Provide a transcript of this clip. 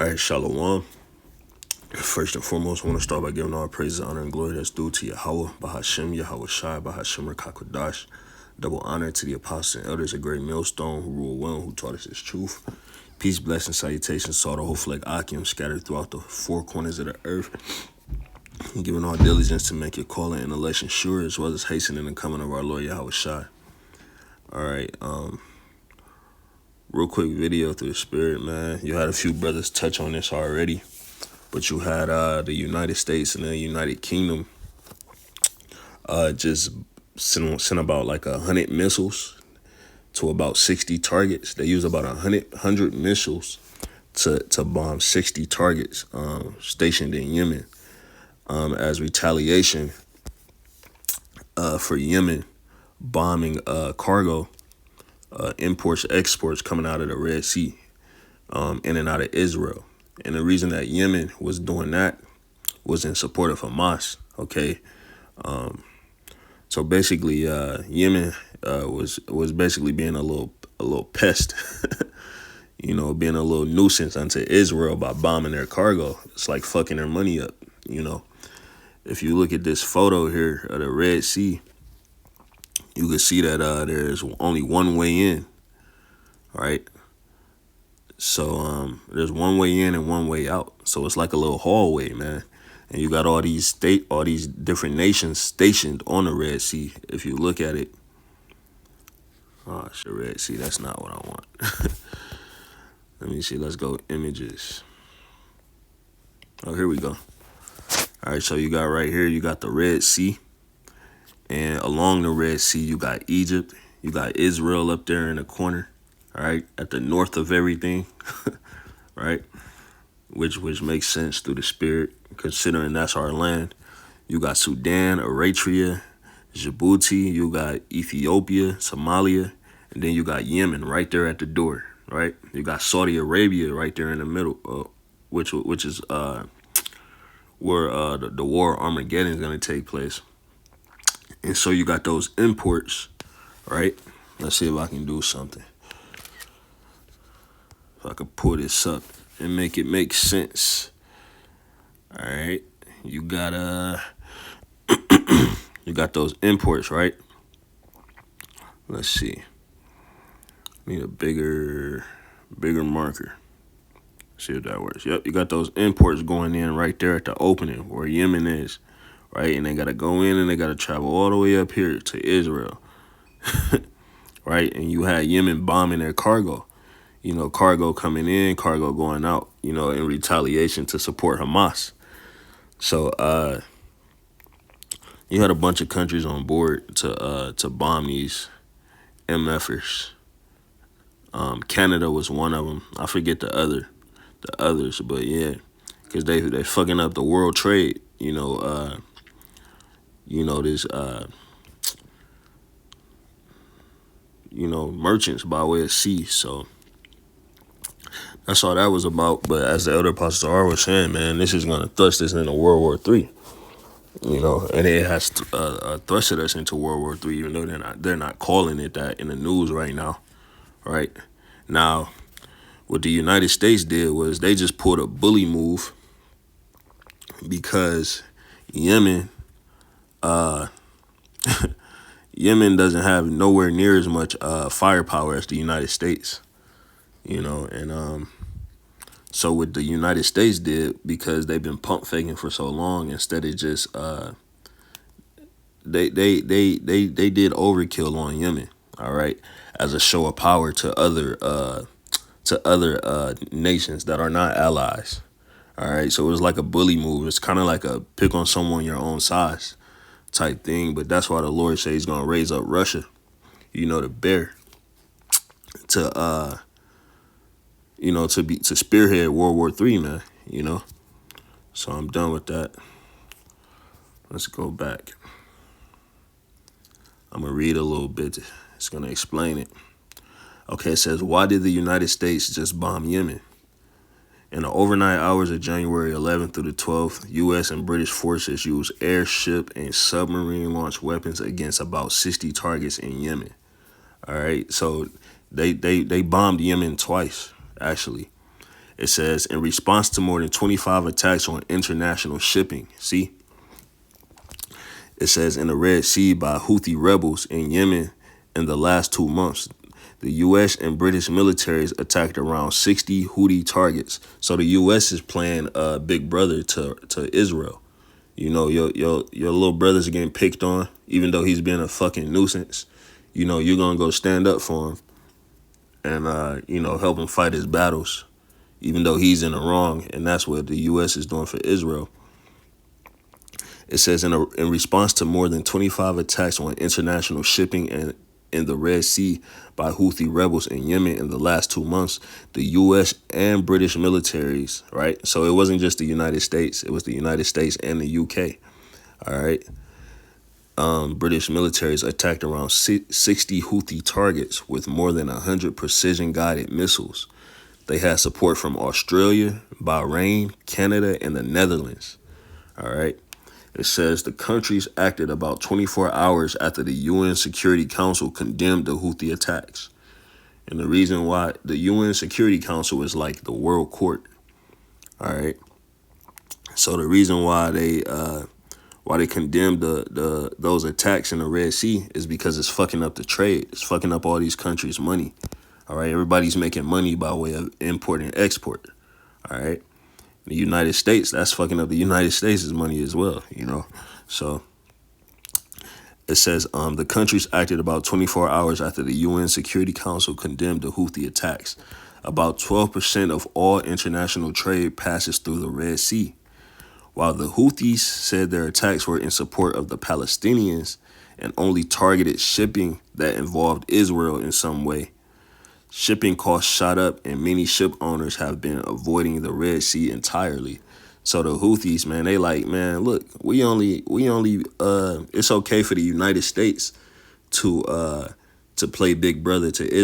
right, Shalom. First and foremost, I want to start by giving all praise, honor, and glory that's due to Yahweh, Bahashem, Yahweh Shai, Bahashem, Rakakodash. Double honor to the apostles and elders, a great millstone who rule well, who taught us his truth. Peace, blessing, salutations to all the whole flag Akim scattered throughout the four corners of the earth. Giving all diligence to make your calling and election sure, as well as hastening the coming of our Lord Yahweh Shai. All right, real quick video through the spirit, man. You had a few brothers touch on this already, but you had the United States and the United Kingdom just sent about like 100 missiles to about 60 targets. They use about 100 missiles to bomb 60 targets stationed in Yemen as retaliation for Yemen bombing cargo, imports, exports coming out of the Red Sea, in and out of Israel. And the reason that Yemen was doing that was in support of Hamas. Okay, so basically, Yemen was basically being a little pest, being a little nuisance unto Israel by bombing their cargo. It's like fucking their money up. If you look at this photo here of the Red Sea, you can see that there's only one way in, right? So there's one way in and one way out. So it's like a little hallway, man. And you got all these different nations stationed on the Red Sea. If you look at it, oh, it's the Red Sea. That's not what I want. Let me see. Let's go images. Oh, here we go. All right, so you got right here, you got the Red Sea. And along the Red Sea, you got Egypt. You got Israel up there in the corner, all right, at the north of everything, right? Which makes sense through the spirit, considering that's our land. You got Sudan, Eritrea, Djibouti. You got Ethiopia, Somalia, and then you got Yemen right there at the door, right? You got Saudi Arabia right there in the middle, which is where the war Armageddon is going to take place. And so you got those imports, right? Let's see if I can do something. If I could pull this up and make it make sense. All right. You got you got those imports, right? Let's see. Need a bigger marker. See if that works. Yep, you got those imports going in right there at the opening where Yemen is. Right, and they got to go in and they got to travel all the way up here to Israel, right? And you had Yemen bombing their cargo, cargo coming in, cargo going out, in retaliation to support Hamas. So you had a bunch of countries on board to bomb these MFers. Canada was one of them. I forget the others, but yeah, because they fucking up the world trade, this, merchants by way of sea. So that's all that was about. But as the elder Apostle R was saying, man, this is going to thrust us into World War III. And it has thrusted us into World War III, even though they're not calling it that in the news right now. Right now, what the United States did was they just pulled a bully move because Yemen doesn't have nowhere near as much firepower as the United States, and so what the United States did, because they've been pump faking for so long, instead of just they did overkill on Yemen, all right, as a show of power to other nations that are not allies, all right. So it was like a bully move. It's kind of like a pick on someone your own size type thing, but that's why the Lord says he's gonna raise up Russia, the bear, to to spearhead World War III, man. So I'm done with that. Let's go back. I'm gonna read a little bit. It's gonna explain it. Okay, it says, why did the United States just bomb Yemen? In the overnight hours of January 11th through the 12th, U.S. and British forces used airship and submarine-launched weapons against about 60 targets in Yemen. All right, so they bombed Yemen twice, actually. It says, in response to more than 25 attacks on international shipping. See? It says, in the Red Sea by Houthi rebels in Yemen in the last 2 months, the U.S. and British militaries attacked around 60 Houthi targets. So the U.S. is playing big brother to Israel. You know, your little brother's getting picked on, even though he's being a fucking nuisance. You know, you're going to go stand up for him and, help him fight his battles, even though he's in the wrong. And that's what the U.S. is doing for Israel. It says, in response to more than 25 attacks on international shipping and in the Red Sea by Houthi rebels in Yemen in the last 2 months, the U.S. and British militaries, right? So it wasn't just the United States. It was the United States and the UK, all right? British militaries attacked around 60 Houthi targets with more than 100 precision-guided missiles. They had support from Australia, Bahrain, Canada, and the Netherlands, all right? It says the countries acted about 24 hours after the UN Security Council condemned the Houthi attacks. And the reason why the UN Security Council is like the world court. All right. So the reason why they condemned those attacks in the Red Sea is because it's fucking up the trade. It's fucking up all these countries' money. All right. Everybody's making money by way of import and export. All right. The United States, that's fucking up the United States' money as well, So it says the countries acted about 24 hours after the UN Security Council condemned the Houthi attacks. About 12% of all international trade passes through the Red Sea. While the Houthis said their attacks were in support of the Palestinians and only targeted shipping that involved Israel in some way, shipping costs shot up and many ship owners have been avoiding the Red Sea entirely. So the Houthis, man, they like, man, look, we only it's okay for the United States to play big brother to Israel.